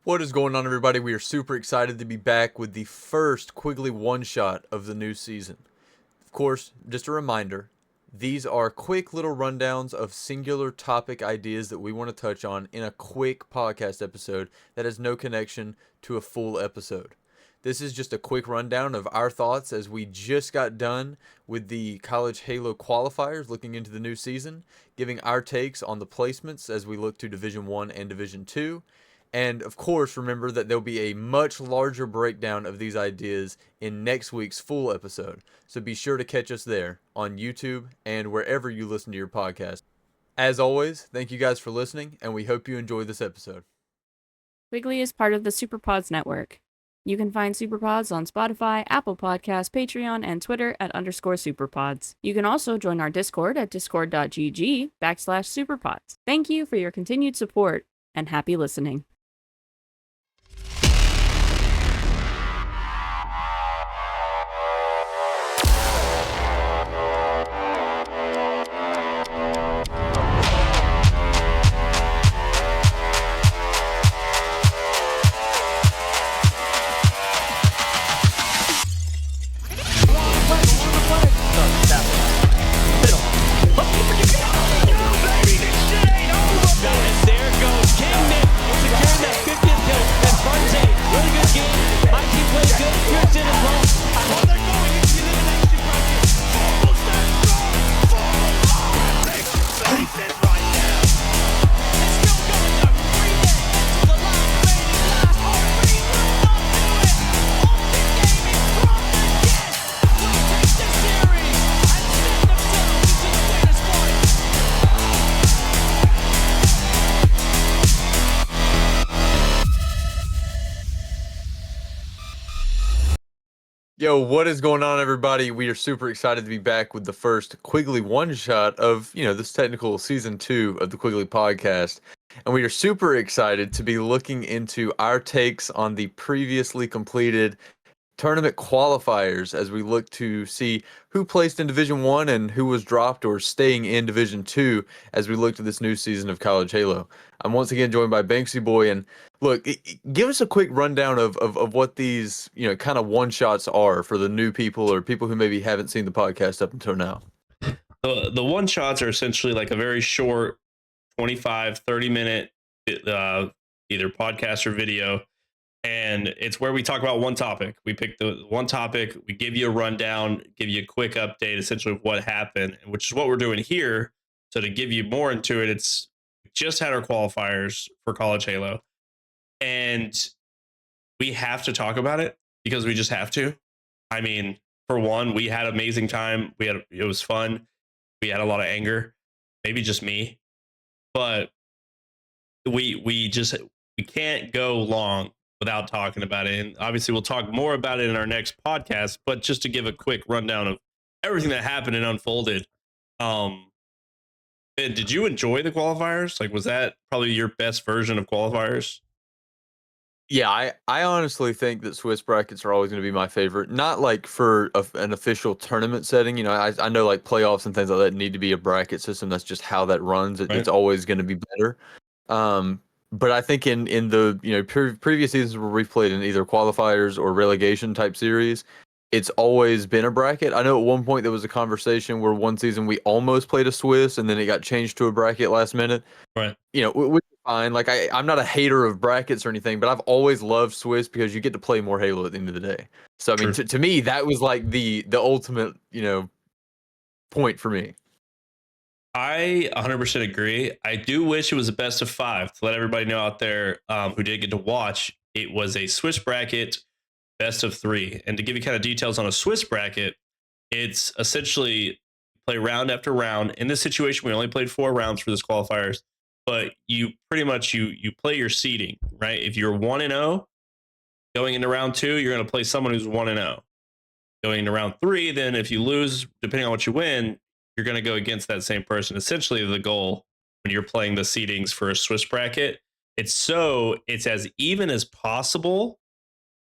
What is going on, everybody? We are super excited to be back with the first Quigley one-shot of the new season. Of course, just a reminder, these are quick little rundowns of singular topic ideas that we want to touch on in a quick podcast episode that has no connection to a full episode. This is just a quick rundown of our thoughts as we just got done with the College Halo qualifiers looking into the new season, giving our takes on the placements as we look to Division 1 and Division 2. And of course, remember that there'll be a much larger breakdown of these ideas in next week's full episode. So be sure to catch us there on YouTube and wherever you listen to your podcast. As always, thank you guys for listening, and we hope you enjoy this episode. Quigley is part of the SuperPods network. You can find SuperPods on Spotify, Apple Podcasts, Patreon, and Twitter at _SuperPods. You can also join our Discord at discord.gg/SuperPods. Thank you for your continued support, and happy listening. Yo, what is going on, everybody? We are super excited to be back with the first Quigley one-shot of, this technical season 2 of the Quigley podcast. And we are super excited to be looking into our takes on the previously completed tournament qualifiers as we look to see who placed in Division 1 and who was dropped or staying in Division 2 as we look to this new season of College Halo. I'm once again joined by Banksy Boy, and look, give us a quick rundown of what these, kind of one-shots are for the new people or people who maybe haven't seen the podcast up until now. The one shots are essentially like a very short 25, 30-minute either podcast or video. And it's where we talk about one topic. We pick the one topic, we give you a rundown, give you a quick update essentially of what happened, which is what we're doing here. So to give you more into it, we just had our qualifiers for College Halo. And we have to talk about it because we just have to. I mean, for one, we had an amazing time. It was fun. We had a lot of anger, maybe just me, but we can't go long without talking about it. And obviously we'll talk more about it in our next podcast, but just to give a quick rundown of everything that happened and unfolded. Did you enjoy the qualifiers? Like, was that probably your best version of qualifiers? Yeah, I honestly think that Swiss brackets are always going to be my favorite. Not like for an official tournament setting. I know like playoffs and things like that need to be a bracket system. That's just how that runs. Right. It's always going to be better. But I think in the previous seasons where we've played in either qualifiers or relegation type series, it's always been a bracket. I know at one point there was a conversation where one season we almost played a Swiss and then it got changed to a bracket last minute. Right. Which is fine. Like I'm not a hater of brackets or anything, but I've always loved Swiss because you get to play more Halo at the end of the day. So I mean, to me, that was like the ultimate, point for me. I 100% agree. I do wish it was a best of 5 to let everybody know out there who did get to watch. It was a Swiss bracket, best of 3. And to give you kind of details on a Swiss bracket, it's essentially play round after round. In this situation, we only played 4 rounds for this qualifiers, but you pretty much you play your seeding, right? If you're 1-0 going into round 2, you're going to play someone who's 1-0. Going into round 3, then if you lose, depending on what you win, you're going to go against that same person. Essentially, the goal when you're playing the seedings for a Swiss bracket, it's as even as possible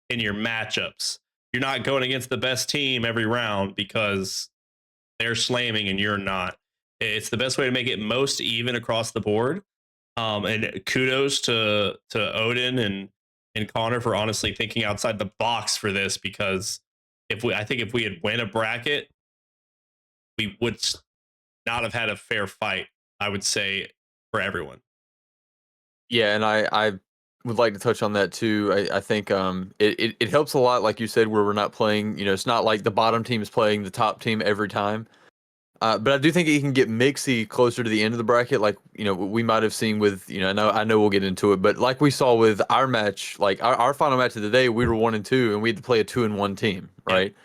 in your matchups. You're not going against the best team every round because they're slamming and you're not. It's the best way to make it most even across the board. And kudos to Odin and and Connor for honestly thinking outside the box for this, because I think if we had win a bracket, we would not have had a fair fight, I would say, for everyone. Yeah, and I would like to touch on that too. I think it helps a lot, like you said, where we're not playing. It's not like the bottom team is playing the top team every time. But I do think it can get mixy closer to the end of the bracket, like we might have seen with I know we'll get into it, but like we saw with our match, like our final match of the day, we were 1-2, and we had to play a 2-1 team, Yeah. right?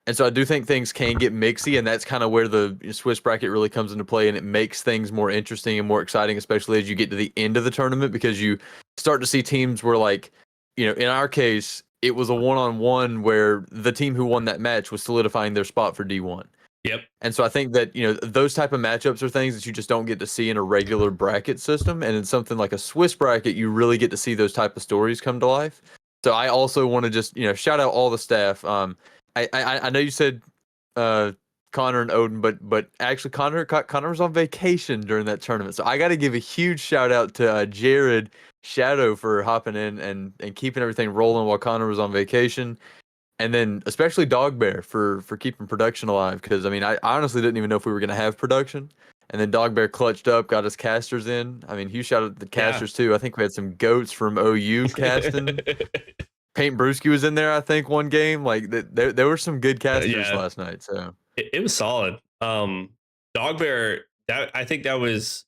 And so I do think things can get mixy, and that's kind of where the Swiss bracket really comes into play, and it makes things more interesting and more exciting, especially as you get to the end of the tournament, because you start to see teams where, like, in our case, it was a one-on-one where the team who won that match was solidifying their spot for D1. Yep. And so I think that, those type of matchups are things that you just don't get to see in a regular bracket system. And in something like a Swiss bracket, you really get to see those type of stories come to life. So I also want to just, shout out all the staff. I know you said Connor and Odin, but actually Connor was on vacation during that tournament. So I got to give a huge shout out to Jared Shadow for hopping in and keeping everything rolling while Connor was on vacation. And then especially Dog Bear for keeping production alive, because I mean I honestly didn't even know if we were gonna have production, and then Dog Bear clutched up, got his casters in. I mean, huge shout out to the casters too. I think we had some goats from OU casting. Paint Brewski was in there, I think, one game. Like there were some good casters Yeah. last night. So It was solid. Dog Bear, that I think that was,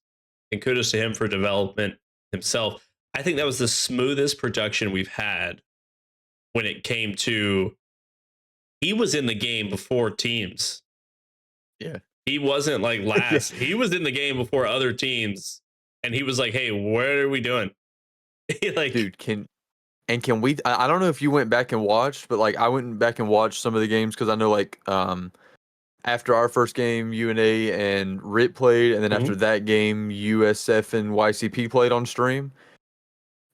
and kudos to him for development himself. I think that was the smoothest production we've had when it came to, he was in the game before teams. yeah, He wasn't like last. He was in the game before other teams, and he was like, "Hey, what are we doing?" Like, dude, can we? I don't know if you went back and watched, but like I went back and watched some of the games because I know like after our first game, UNA and RIT played, and then after Mhm. that game, USF and YCP played on stream.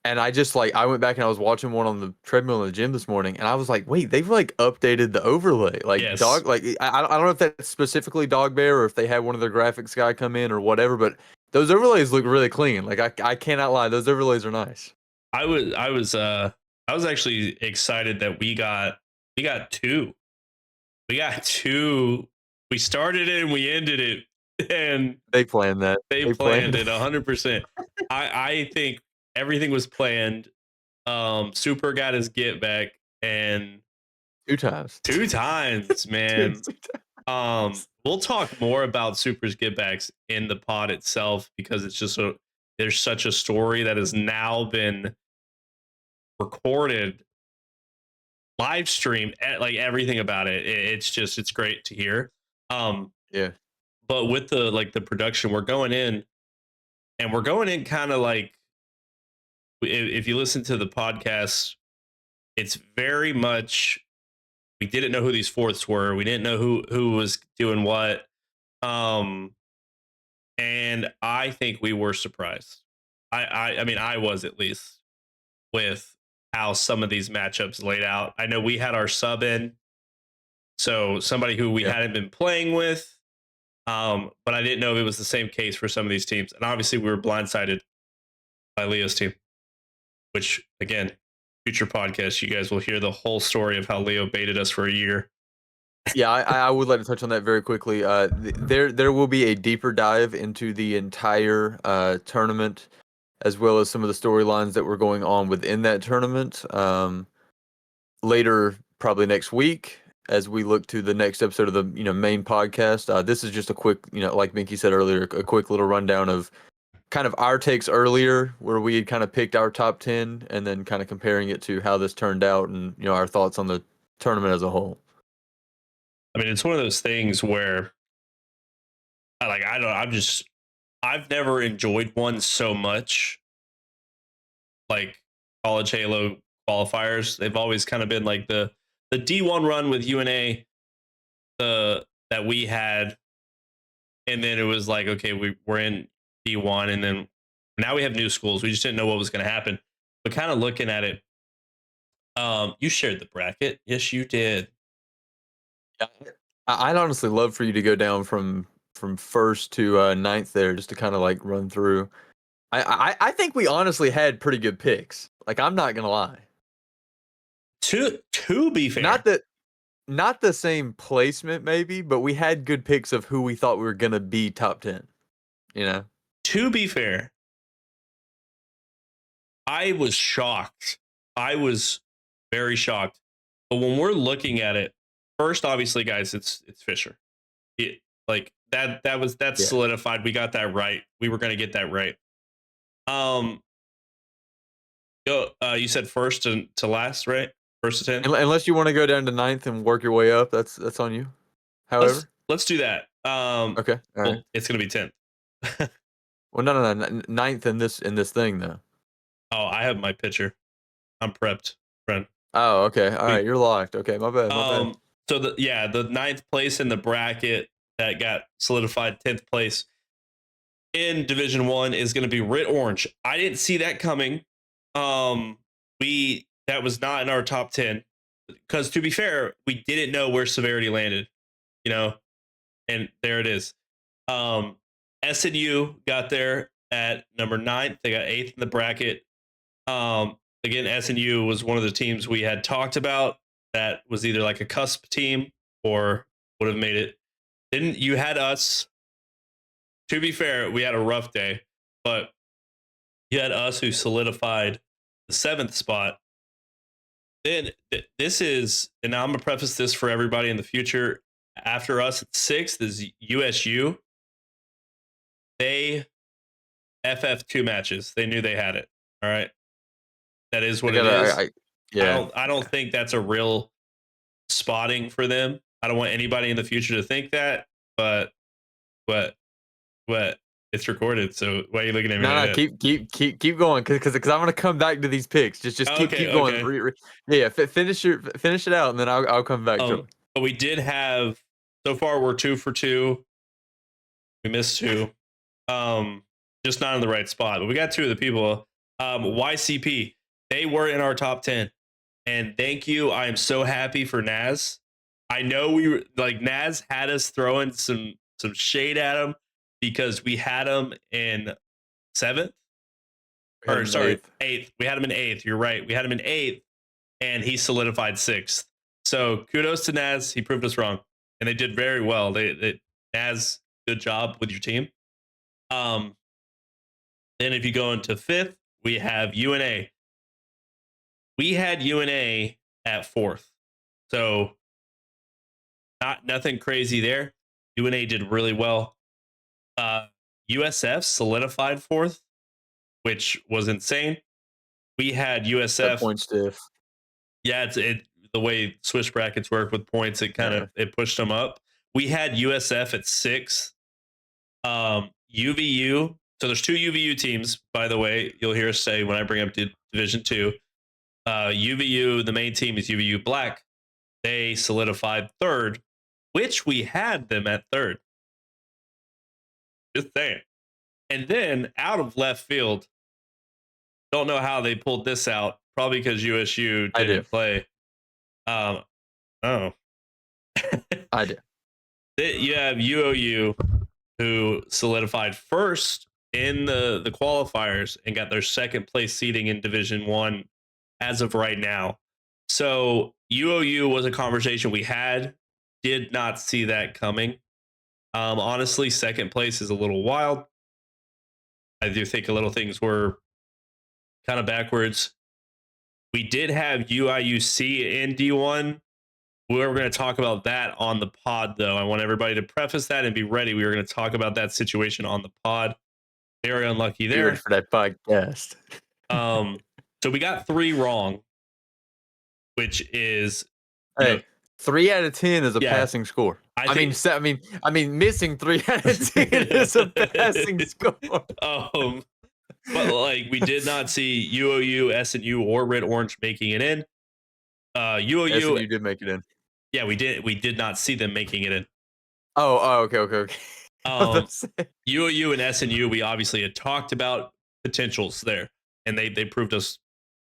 And I just like I went back and I was watching one on the treadmill in the gym this morning, and I was like, wait, they've like updated the overlay. Like Yes, dog, like I don't know if that's specifically Dog Bear or if they had one of their graphics guy come in or whatever, but those overlays look really clean. Like I cannot lie, those overlays are nice. I was actually excited that we got two. We got two. We started it and we ended it, and They planned that. they They planned planned it 100%. I think everything was planned. Super got his get back, and two times. two times, Two man. times. We'll talk more about Super's get backs in the pod itself, because it's just there's such a story that has now been recorded, live streamed, like everything about it. It's great to hear. Um, Yeah. but with the production, we're going in, and we're going in kind of like, if you listen to the podcast, it's very much, we didn't know who these fourths were. We didn't know who was doing what. Um, and I think we were surprised. I mean, I was, at least, with how some of these matchups laid out. I know we had our sub in, so somebody who we Yeah. hadn't been playing with, but I didn't know if it was the same case for some of these teams. And obviously, we were blindsided by Leo's team, which, again, future podcast, you guys will hear the whole story of how Leo baited us for a year. Yeah, I would like to touch on that very quickly. There will be a deeper dive into the entire tournament, as well as some of the storylines that were going on within that tournament. Later, probably next week, as we look to the next episode of the main podcast. This is just a quick, like Minky said earlier, a quick little rundown of kind of our takes earlier, where we had kind of picked our top 10, and then kind of comparing it to how this turned out, and our thoughts on the tournament as a whole. I mean, it's one of those things where, I don't, I've never enjoyed one so much, like college Halo qualifiers. They've always kind of been like the D1 run with UNA, that we had, and then it was like, okay, we're in D1, and then now we have new schools. We just didn't know what was going to happen. But kind of looking at it, you shared the bracket. Yes, you did. Yeah. I'd honestly love for you to go down from first to ninth there, just to kind of like run through. I think we honestly had pretty good picks. Like I'm not gonna lie. To be fair, Not the same placement, maybe, but we had good picks of who we thought we were gonna be top 10. You know, to be fair, I was shocked. I was very shocked. But when we're looking at it, first, obviously, guys, it's Fisher. Like that's yeah. solidified. We got that right. We were gonna get that right. Um, you said first to last, right? First to 10. Unless you want to go down to ninth and work your way up, that's on you. However, Let's do that. okay, all right. Well, it's gonna be 10th. Well, no, ninth in this thing though. Oh, I have my pitcher. I'm prepped, friend. Oh, okay, all right, We you're locked. Okay, my bad. So the ninth place in the bracket that got solidified 10th place in Division One is going to be Rit Orange. I didn't see that coming. That was not in our top 10 because to be fair, we didn't know where severity landed, you know, and there it is. SNU got there at number 9th. They got 8th in the bracket. Again, SNU was one of the teams we had talked about that was either like a cusp team or would have made it. Didn't you had us? To be fair, we had a rough day, but you had us who solidified the 7th spot. Then this is, and now I'm gonna preface this for everybody in the future. After us at 6th is USU. They FF2 matches. They knew they had it. All right. That is what it is. Yeah, I don't think that's a real spotting for them. I don't want anybody in the future to think that, but it's recorded. So why are you looking at me? No, like that? keep going, because I'm gonna come back to these picks. Just keep going. Okay. Yeah, finish it out, and then I'll come back to it. But we did have so far we're 2 for 2. We missed 2. Just not in the right spot. But we got 2 of the people. YCP, they were in our top 10. And thank you. I am so happy for Naz. I know we were like Naz had us throwing some shade at him because we had him in 7th. Or sorry, 8th. We had him in 8th. You're right. We had him in 8th and he solidified 6th. So kudos to Naz. He proved us wrong. And they did very well. They Naz, good job with your team. Then if you go into 5th, we have UNA. We had UNA at 4th. So nothing crazy there. UNA did really well. USF solidified 4th, which was insane. We had USF point stiff. Yeah, the way Swiss brackets work with points, it kind of it pushed them up. We had USF at 6th. UVU. So there's 2 UVU teams, by the way. You'll hear us say when I bring up Division 2. UVU, the main team is UVU Black. They solidified 3rd, which we had them at 3rd. Just saying. And then out of left field, don't know how they pulled this out. Probably because USU didn't play. Oh. I did. You have UOU who solidified 1st in the qualifiers and got their 2nd place seating in Division 1 as of right now. So UOU was a conversation we had. Did not see that coming. Honestly, 2nd place is a little wild. I do think a little things were kind of backwards. We did have UIUC in D1. We were going to talk about that on the pod, though. I want everybody to preface that and be ready. We were going to talk about that situation on the pod. Very unlucky there. Ready for that podcast. So we got 3 wrong, which is 3 out of 10 is a passing score. I mean, missing 3 out of 10 is a passing score. But like we did not see UOU, SNU, or Red Orange making it in. UOU SNU did make it in. Yeah, we did. We did not see them making it in. Okay. UOU and SNU, we obviously had talked about potentials there, and they proved us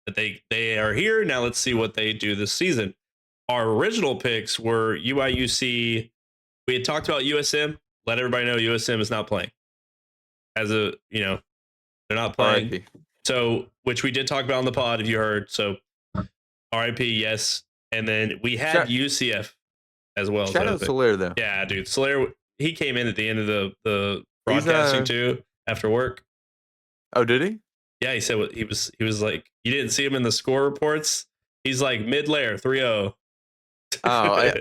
that they are here. Now let's see what they do this season. Our original picks were UIUC. We had talked about USM. Let everybody know USM is not playing. They're not playing. So, which we did talk about on the pod, if you heard. So, RIP, yes. And then we had Shout, UCF as well. shout So out Solaire though. yeah, dude, Slayer, he came in at the end of the He's broadcasting too after work. oh, did he? Yeah, he said what he was like. You didn't see him in the score reports. He's like mid layer 3-0. Oh,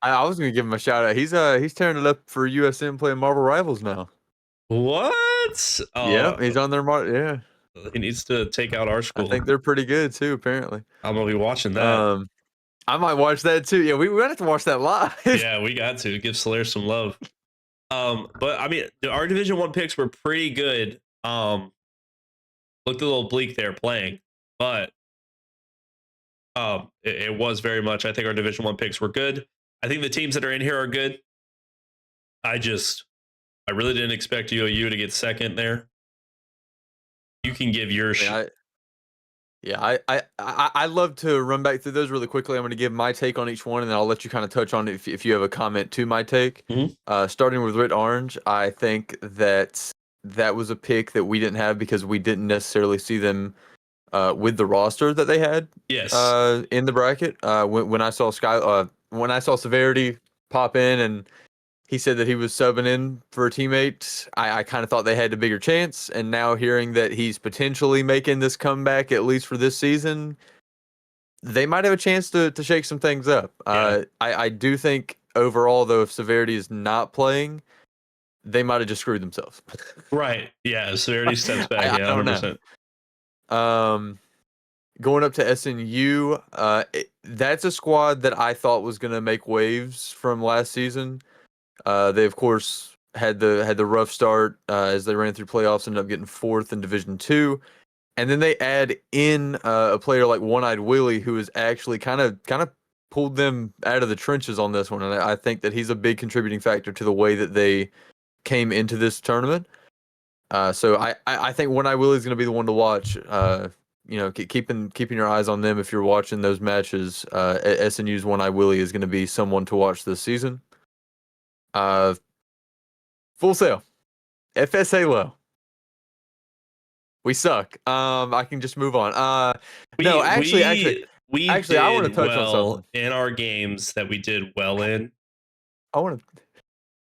I was gonna give him a shout out. He's tearing it up for USM playing Marvel Rivals now. What? Yeah, Oh, he's on their yeah. he needs to take out our I school. think they're pretty good too. Apparently, I'm gonna be watching that. I might watch that too. Yeah, we might have to watch that live. Yeah, we got to give Solaire some love. But I mean, our Division One picks were pretty good. Looked a little bleak there playing, but it was very much. I think our Division One picks were good. I think the teams that are in here are good. I really didn't expect UOU to get second there. You can give your. I love to run back through those really quickly. I'm going to give my take on each one, and then I'll let you kind of touch on it if you have a comment to my take. Starting with Red Orange, I think that was a pick that we didn't have because we didn't necessarily see them with the roster that they had. Yes. In the bracket, when I saw when I saw Severity pop in and he said that he was subbing in for a teammate, I kind of thought they had a bigger chance. And now hearing that he's potentially making this comeback, at least for this season, they might have a chance to shake some things up. Yeah. I do think overall, though, if Severity is not playing, they might have just screwed themselves. Right. Yeah. Severity steps back. I Yeah, don't 100%. know. Going up to SNU, that's a squad that I thought was going to make waves from last season. They of course had the rough start as they ran through playoffs, ended up getting fourth in Division Two, and then they add in a player like One Eyed Willie, who has actually kind of pulled them out of the trenches on this one, and I think that he's a big contributing factor to the way that they came into this tournament. So I think One Eyed Willie is going to be the one to watch. Keeping your eyes on them if you're watching those matches. SNU's One Eyed Willie is going to be someone to watch this season. Full Sail, FS Halo. We suck. I can just move on. Actually, I want to touch on something in our games that we did well in. I want to.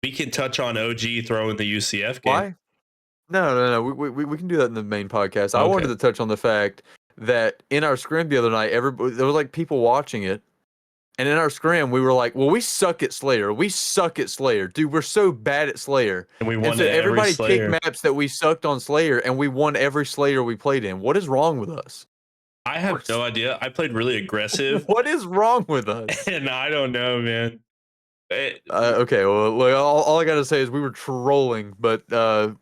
We can touch on OG throwing the UCF game. Why? No. We can do that in the main podcast. Okay. I wanted to touch on the fact that in our scrim the other night, there was like people watching it. And in our scrim, we were like, well, we suck at Slayer. We suck at Slayer. Dude, we're so bad at Slayer. And we won so everybody Slayer. picked maps that we sucked on Slayer, and we won every Slayer we played in. What is wrong with us? I have no idea. I played really aggressive. What is wrong with us? And I don't know, man. Okay, well, look, all I got to say is we were trolling, but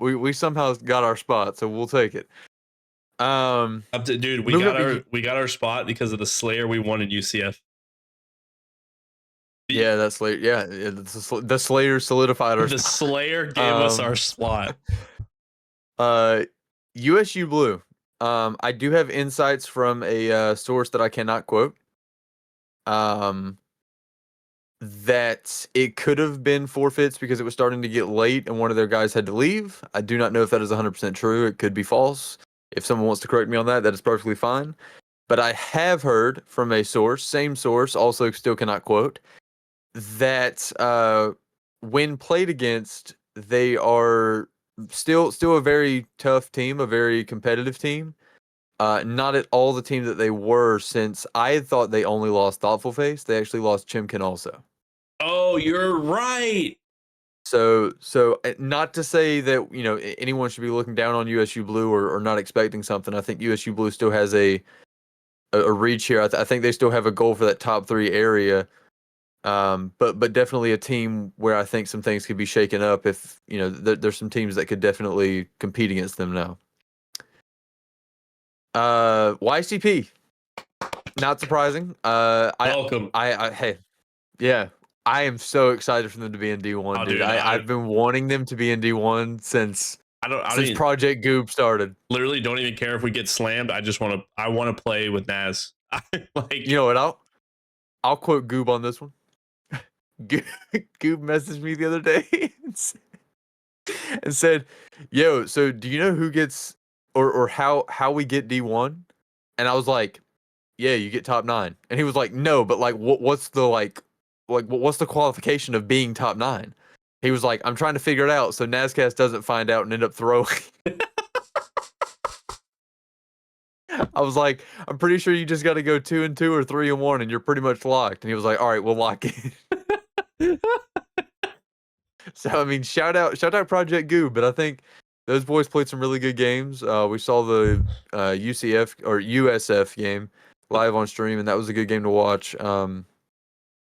we somehow got our spot, so we'll take it. Dude, we got our spot because of the Slayer we won in UCF. Yeah, that's Slayer. Yeah, the Slayer solidified our. The Slayer gave us our spot. USU Blue. I do have insights from a source that I cannot quote. That it could have been forfeits because it was starting to get late and one of their guys had to leave. I do not know if that is 100% true. It could be false. If someone wants to correct me on that, that is perfectly fine. But I have heard from a source, same source, also still cannot quote, that when played against, they are still a very tough team, a very competitive team. Not at all the team that they were, since I had thought they only lost Thoughtful Face. They actually lost Chimkin also. Oh, you're right. So not to say that anyone should be looking down on USU Blue or not expecting something. I think USU Blue still has a reach here. I think they still have a goal for that top 3 area. But definitely a team where I think some things could be shaken up if there's some teams that could definitely compete against them now. YCP, not surprising. Welcome. Hey, yeah, I am so excited for them to be in D1, dude. I've been wanting them to be in D1 since Project Goob started. Literally, don't even care if we get slammed. I want to play with Naz. You know what? I'll quote Goob on this one. Goob messaged me the other day and said, "Yo, so do you know who gets or how we get D1?" And I was like, yeah, you get top 9. And he was like, no, but like, what's the what's the qualification of being top 9? He was like, I'm trying to figure it out so Nazcast doesn't find out and end up throwing. I was like, I'm pretty sure you just got to go 2-2 or 3-1, and you're pretty much locked. And he was like, all right, we'll lock it. So I mean, shout out Project Goo, but I think those boys played some really good games. We saw the UCF or USF game live on stream, and that was a good game to watch.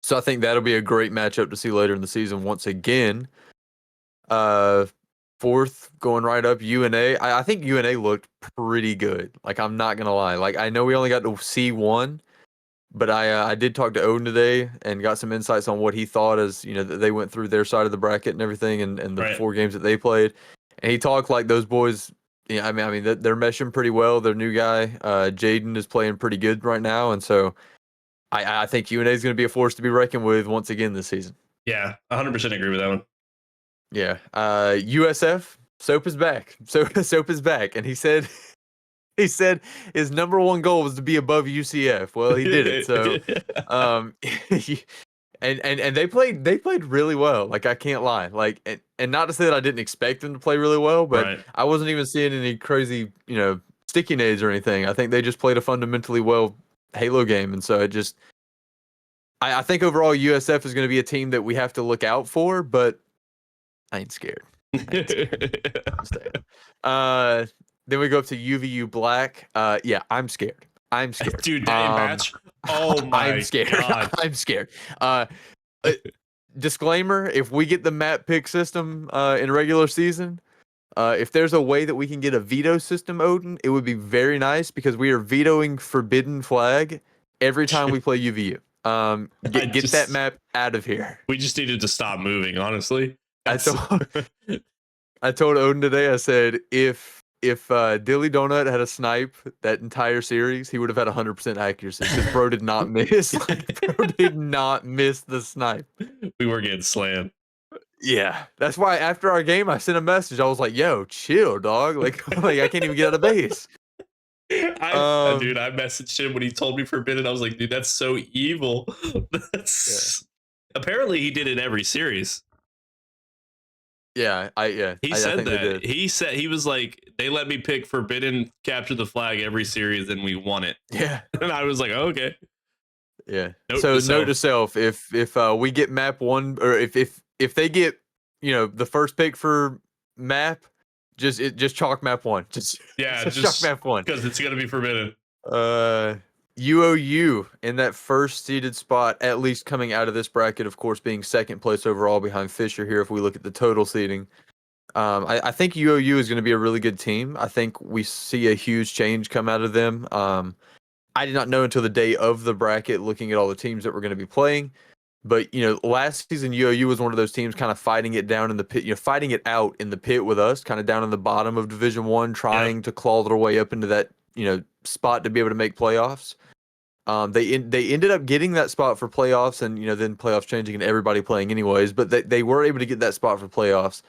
So I think that'll be a great matchup to see later in the season once again. Fourth going right up UNA. I think UNA looked pretty good. Like, I'm not gonna lie. Like, I know we only got to see one, but I did talk to Odin today and got some insights on what he thought as, you know, that they went through their side of the bracket and everything, and the Right. 4 games that they played. And he talked like those boys. Yeah, I mean they're meshing pretty well. Their new guy, Jaden, is playing pretty good right now, and so I think UNA is going to be a force to be reckoned with once again this season. Yeah, 100% agree with that one. Yeah. USF, Soap is back. Soap is back, and he said his number one goal was to be above UCF. Well, he did it. So, and they played really well. Like, I can't lie. Like, and not to say that I didn't expect them to play really well, but Right. I wasn't even seeing any crazy, you know, sticky nades or anything. I think they just played a fundamentally well Halo game, and so it just. I think overall USF is going to be a team that we have to look out for, but I ain't scared. I'm staying. Then we go up to UVU Black. Yeah, I'm scared. I'm scared. Dude, that match. Oh my I'm scared. God. I'm scared. Disclaimer: if we get the map pick system in regular season, if there's a way that we can get a veto system, Odin, it would be very nice because we are vetoing Forbidden Flag every time we play UVU. Get that map out of here. We just needed to stop moving, honestly. I told Odin today, I said, if Dilly Donut had a snipe that entire series, he would have had 100% accuracy because bro did not miss. Like, bro did not miss the snipe. We were getting slammed. Yeah, that's why after our game, I sent a message. I was like, yo, chill, dog. Like I can't even get out of base. Dude, I messaged him when he told me forbidden. I was like, dude, that's so evil. Apparently he did it every series. Yeah, He I said think that. they did. He said, he was like, they let me pick forbidden, capture the flag every series, and we won it. Yeah. And I was like, oh, okay. Yeah. Note to self, if we get map 1, or if they get, you know, the first pick for map, just chalk map 1. Just chalk map 1 because it's gonna be forbidden. UOU in that first seeded spot, at least coming out of this bracket, of course, being second place overall behind Fisher here. If we look at the total seeding, I think UOU is going to be a really good team. I think we see a huge change come out of them. I did not know until the day of the bracket, looking at all the teams that were going to be playing. But, you know, last season, UOU was one of those teams kind of fighting it down in the pit, you know, fighting it out in the pit with us, kind of down in the bottom of Division One, trying to claw their way up into that, you know, spot to be able to make playoffs. They ended up getting that spot for playoffs, and, you know, then playoffs changing and everybody playing anyways, but they were able to get that spot for playoffs.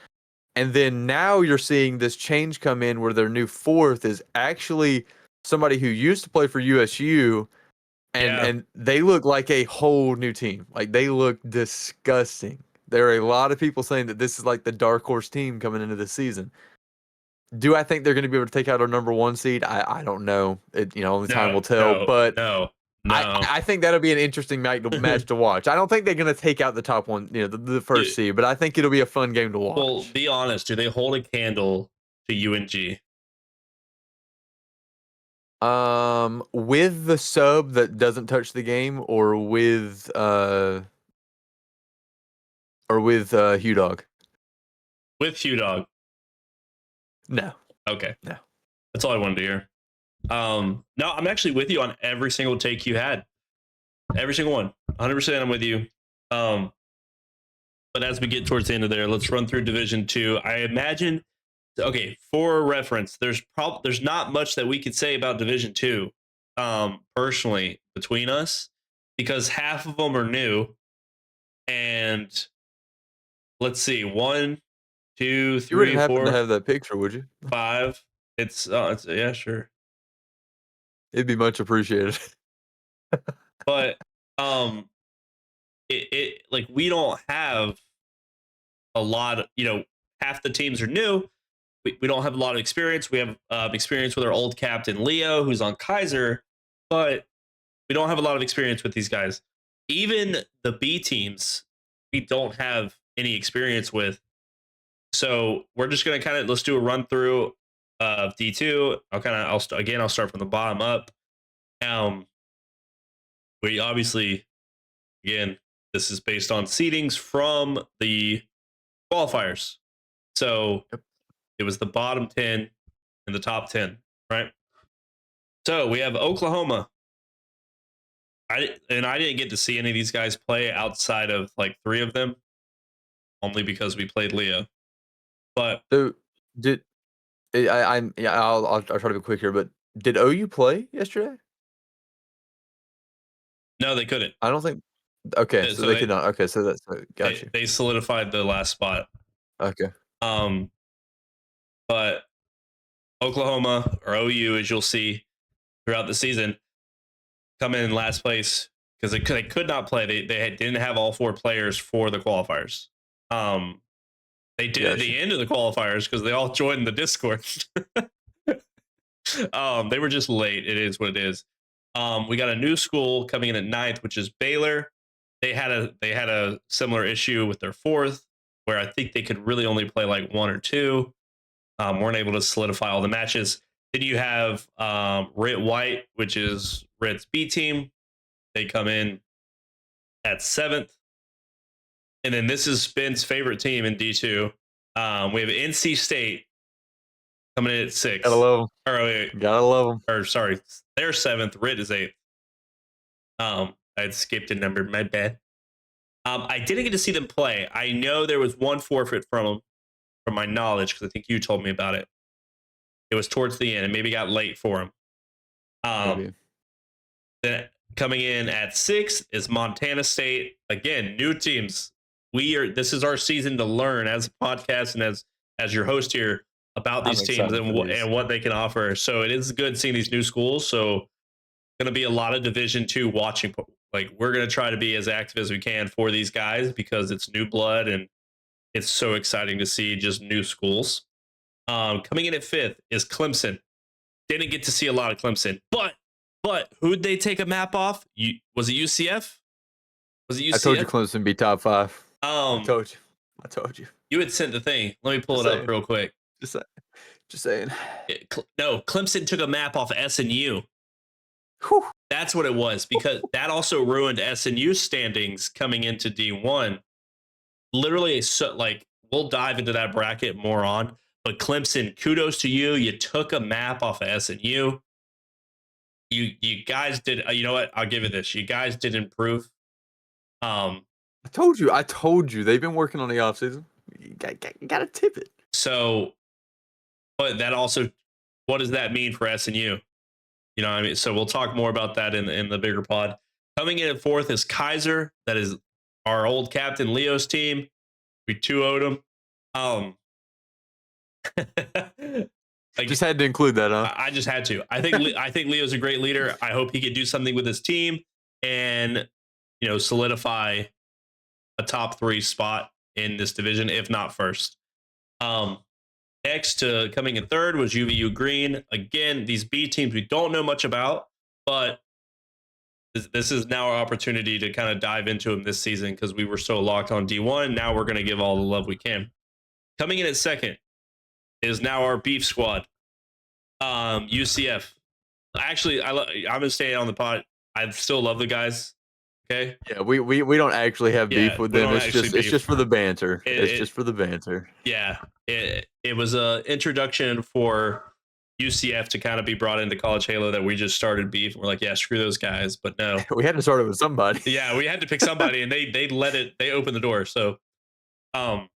And then now you're seeing this change come in where their new fourth is actually somebody who used to play for USU. And they look like a whole new team. Like, they look disgusting. There are a lot of people saying that this is like the dark horse team coming into this season. Do I think they're going to be able to take out our number 1 seed? I don't know. Only time will tell. But no. I think that'll be an interesting match to watch. I don't think they're going to take out the top one, you know, the first seed, but I think it'll be a fun game to watch. Well, be honest. Do they hold a candle to UNG? With the sub that doesn't touch the game, or with Hugh Dog? With Hugh Dog. No. Okay. No. That's all I wanted to hear. No, I'm actually with you on every single take you had. Every single one. 100% I'm with you. But as we get towards the end of there, let's run through Division 2. I imagine, okay, for reference, there's not much that we could say about Division 2, personally, between us, because half of them are new. And let's see, 1, 2, 3, You wouldn't happen 4, to have that picture, would you? 5. It's yeah, sure. It'd be much appreciated. But it like we don't have a lot of, half the teams are new. We don't have a lot of experience. We have experience with our old captain Leo, who's on Kaiser, but we don't have a lot of experience with these guys. Even the B teams, we don't have any experience with. So we're just gonna kind of let's do a run through of D2. I'll start from the bottom up. Um, we obviously, again, this is based on seedings from the qualifiers. So Yep. it was the bottom 10 and the top 10, right? So we have Oklahoma. I didn't get to see any of these guys play outside of like 3 of them, only because we played Leo. But So did I'm yeah, I'll try to be quick here, but did OU play yesterday? no, they couldn't. I don't think. Okay, so So they could not. Okay, so that's got you. they solidified the last spot. Okay. Um, but Oklahoma or OU, as you'll see throughout the season, come in last place because they could not play. Didn't have all 4 players for the qualifiers. They did at the end of the qualifiers because they all joined the Discord. They were just late. It is what it is. We got a new school coming in at 9th, which is Baylor. They had a similar issue with their 4th, where I think they could really only play like 1 or 2. Weren't able to solidify all the matches. Then you have Rit White, which is Rit's B team. They come in at 7th. And then this is Ben's favorite team in D2. We have NC State coming in at 6th. Gotta love them. Or, wait, Gotta love them. or sorry, they're 7th. Rit is 8th. I had skipped a number. My bad. I didn't get to see them play. I know there was one forfeit from them, from my knowledge, because I think you told me about it. It was towards the end, and maybe got late for them. Maybe. Then coming in at 6th is Montana State. Again, new teams. This is our season to learn as a podcast and as your host here about these teams and what they can offer. So it is good seeing these new schools. So going to be a lot of Division 2 watching. Like, we're going to try to be as active as we can for these guys because it's new blood and it's so exciting to see just new schools. Coming in at 5th is Clemson. Didn't get to see a lot of Clemson, but who'd they take a map off? Was it UCF? Was it UCF? I told you Clemson be top 5. I told you. You had sent the thing. Let me pull it up real quick. Just saying. No, Clemson took a map off SNU. Whew. That's what it was, because that also ruined SNU standings coming into D1. Literally, we'll dive into that bracket more on. But Clemson, kudos to you. You took a map off of SNU. You guys did. You know what? I'll give it this. You guys did improve. I told you. They've been working on the offseason. You got to tip it. So, but that also, what does that mean for SNU? You know what I mean? So we'll talk more about that in the bigger pod. Coming in at 4th is Kaiser. That is our old captain Leo's team. We 2-0'd him. I just had to include that, huh? I just had to. I think Leo's a great leader. I hope he could do something with his team and solidify a top 3 spot in this division, if not first. Next, coming in 3rd was UVU Green. Again, these B teams we don't know much about, but this is now our opportunity to kind of dive into them this season because we were so locked on D1. Now we're going to give all the love we can. Coming in at 2nd is now our beef squad. UCF. Actually, I'm going to stay on the pod. I still love the guys. Okay. Yeah, we don't actually have beef with them. It's just for the banter. It's just for the banter. Yeah. It was a introduction for UCF to kind of be brought into College Halo that we just started beef. And we're like, yeah, screw those guys. But no. We had to start it with somebody. Yeah, we had to pick somebody, and they opened the door. So do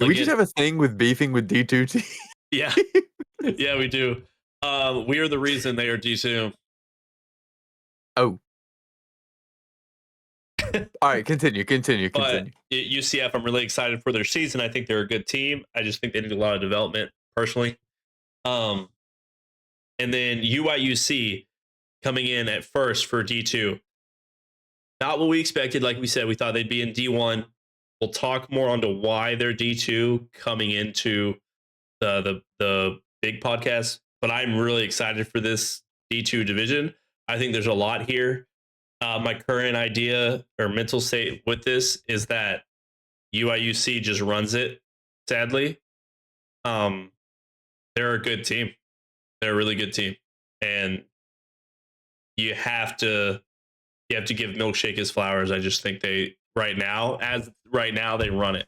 we just have a thing with beefing with D2 teams? Yeah. Yeah, we do. We are the reason they are D2. Oh. All right, continue. But UCF, I'm really excited for their season. I think they're a good team. I just think they need a lot of development, personally. And then UIUC, coming in at first for D2. Not what we expected. Like we said, we thought they'd be in D1. We'll talk more onto why they're D2 coming into the big podcast. But I'm really excited for this D2 division. I think there's a lot here. My current idea or mental state with this is that UIUC just runs it. Sadly, um, they're a good team. They're a really good team, and you have to give Milkshake his flowers. I just think they right now they run it.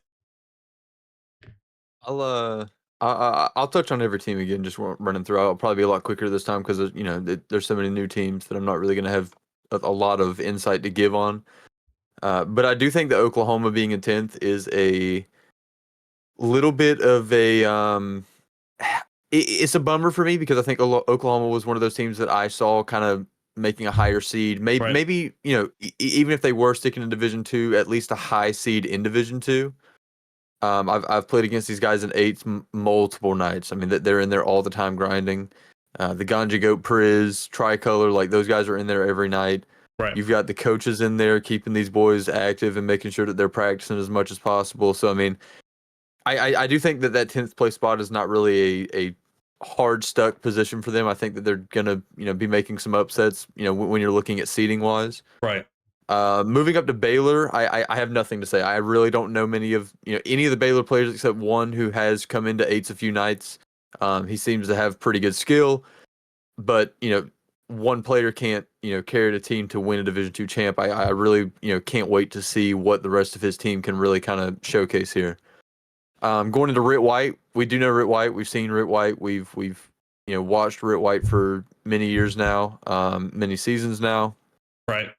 I'll touch on every team again, just running through. I'll probably be a lot quicker this time because there's so many new teams that I'm not really going to have a lot of insight to give on. But I do think that Oklahoma being in 10th is a little bit of a it's a bummer for me because I think Oklahoma was one of those teams that I saw kind of making a higher seed. Maybe Right. maybe even if they were sticking in Division 2, at least a high seed in Division 2. I've played against these guys in eights multiple nights. I mean, they're in there all the time grinding. The Ganja Goat Priz, Tricolor, like those guys are in there every night. Right. You've got the coaches in there keeping these boys active and making sure that they're practicing as much as possible. So, I mean, I do think that 10th place spot is not really a hard stuck position for them. I think that they're gonna be making some upsets. When you're looking at seeding wise. Right. Moving up to Baylor, I have nothing to say. I really don't know many of any of the Baylor players except one who has come into eights a few nights. He seems to have pretty good skill, but one player can't carry the team to win a Division II champ. I really can't wait to see what the rest of his team can really kind of showcase here. Going into Rit White, we do know Rit White. We've seen Rit White. We've watched Rit White for many years now, many seasons now. Right.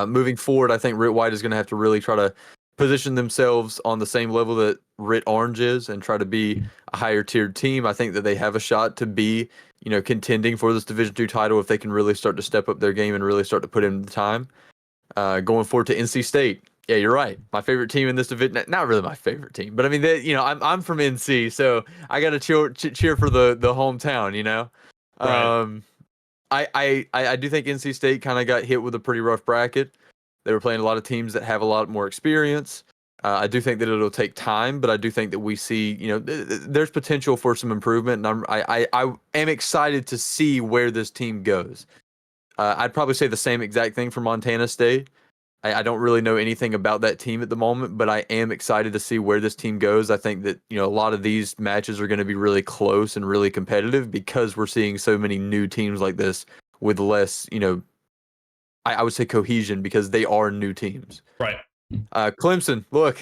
Moving forward, I think Rit White is going to have to really try to position themselves on the same level that Rit Orange is and try to be a higher tiered team. I think that they have a shot to be, contending for this Division II title if they can really start to step up their game and really start to put in the time. Going forward to NC State. Yeah, you're right. My favorite team in this division, not really my favorite team, but I mean, I'm from NC, so I got to cheer for the hometown, Right. I do think NC State kind of got hit with a pretty rough bracket. They were playing a lot of teams that have a lot more experience. I do think that it'll take time, but I do think that we see, there's potential for some improvement, and I am excited to see where this team goes. I'd probably say the same exact thing for Montana State. I don't really know anything about that team at the moment, but I am excited to see where this team goes. I think that, a lot of these matches are going to be really close and really competitive because we're seeing so many new teams like this with less, I would say cohesion because they are new teams. Right. Clemson, look,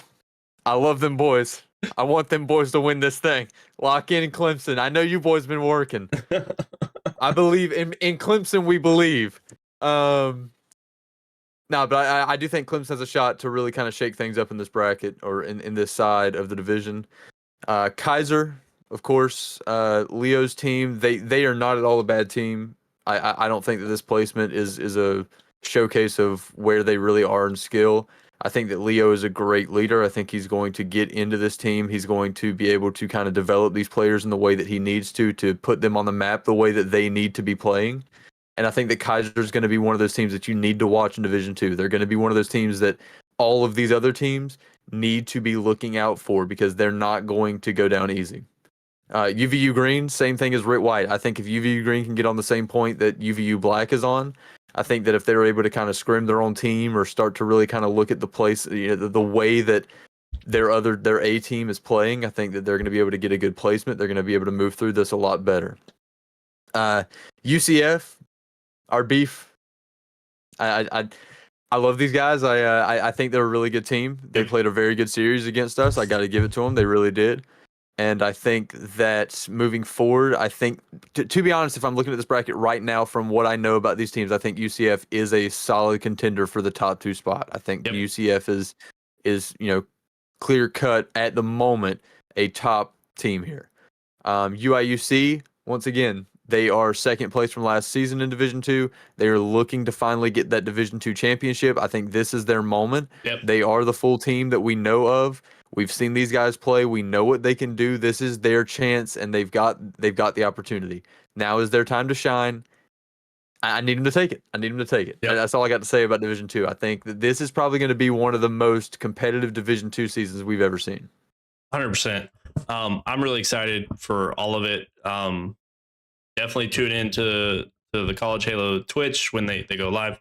I love them boys. I want them boys to win this thing. Lock in Clemson. I know you boys been working. I believe in Clemson. We believe. No, but I do think Clemson has a shot to really kind of shake things up in this bracket or in this side of the division. Kaiser, of course, Leo's team. They are not at all a bad team. I don't think that this placement is a showcase of where they really are in skill. I think that Leo is a great leader. I think he's going to get into this team. He's going to be able to kind of develop these players in the way that he needs to put them on the map the way that they need to be playing. And I think that Kaiser is going to be one of those teams that you need to watch in Division II. They're going to be one of those teams that all of these other teams need to be looking out for because they're not going to go down easy. UVU Green, same thing as Rit White. I think if UVU Green can get on the same point that UVU Black is on, I think that if they're able to kind of scrim their own team or start to really kind of look at the place, the way that their A team is playing, I think that they're going to be able to get a good placement. They're going to be able to move through this a lot better. UCF, our beef. I love these guys. I think they're a really good team. They played a very good series against us. I got to give it to them. They really did. And I think that moving forward, I think, to be honest, if I'm looking at this bracket right now from what I know about these teams, I think UCF is a solid contender for the top 2 spot. I think UCF is clear cut at the moment a top team here. UIUC, once again, they are second place from last season in Division II. They are looking to finally get that Division II championship. I think this is their moment. Yep. They are the full team that we know of. We've seen these guys play. We know what they can do. This is their chance, and they've got the opportunity. Now is their time to shine. I need him to take it. I need him to take it. Yep. That's all I got to say about Division Two. I think that this is probably going to be one of the most competitive Division Two seasons we've ever seen. 100%. I'm really excited for all of it. Definitely tune in to the College Halo Twitch when they go live.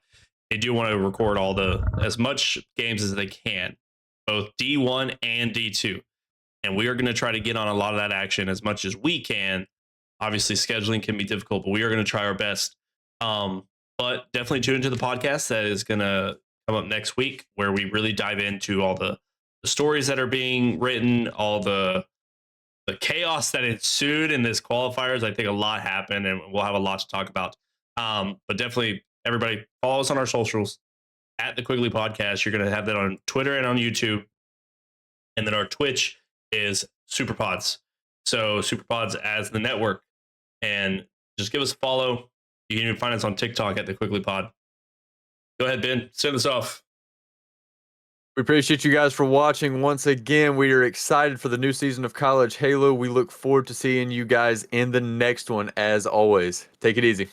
They do want to record as much games as they can, both D1 and D2. And we are going to try to get on a lot of that action as much as we can. Obviously, scheduling can be difficult, but we are going to try our best. But definitely tune into the podcast that is going to come up next week, where we really dive into all the stories that are being written, all the chaos that ensued in this qualifiers. I think a lot happened, and we'll have a lot to talk about. But definitely, everybody follow us on our socials at the Quigley Podcast. You're going to have that on Twitter and on YouTube, and then our Twitch is SuperPods. So SuperPods as the network, and just give us a follow. You can even find us on TikTok at the Quigley Pod. Go ahead, Ben. Send us off. We appreciate you guys for watching once again. We are excited for the new season of College Halo. We look forward to seeing you guys in the next one as always. Take it easy.